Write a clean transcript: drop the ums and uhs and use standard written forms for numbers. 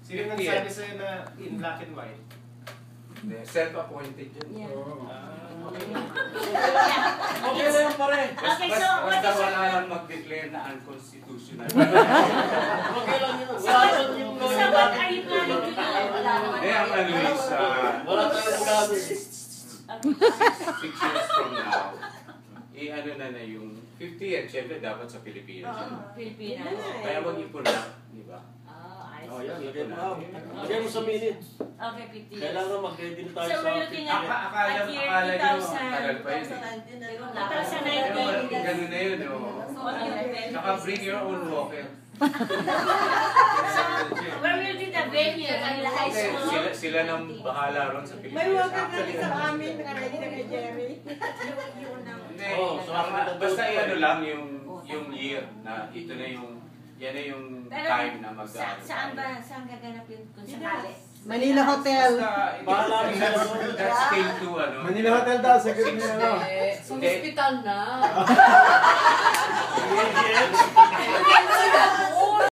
Sino nagsabi sa'yo na in black and white? Self-appointed yun. Okay na yun pare. Basta wala lang mag-declare na unconstitutional. Okay lang yun. Wala lang yung So what are you planning to do? Ang ano is, wala tayong gabi. 6 years from now, i-ano na yung 50 yan, syempre dapat sa Pilipinas yun. Pilipinas. Kaya mag-ipon na, di ba? Oh, yan. Lagyan mo sa minutes. Okay, 50 years. Kailangan mag-ready na tayo So sa we're looking at year Akala nyo, 2000. tagal pa yun eh. Pero ganun na yun, Saka bring your own walker. Where will be the venue? Manila High School? Sila nang bahala ron sa Pilipinas. May walker kasi sa amin, nakaready na kay Jeremy. Hindi, basta ano lang yung year na ito na yung yan na yung time na mag-aaral. Saan ba? Saan gaganapin kung sakali? Manila Hotel. Bahala rin sa That's came to ano. Manila Hotel daw, sagot niya ano. Sa hospital na.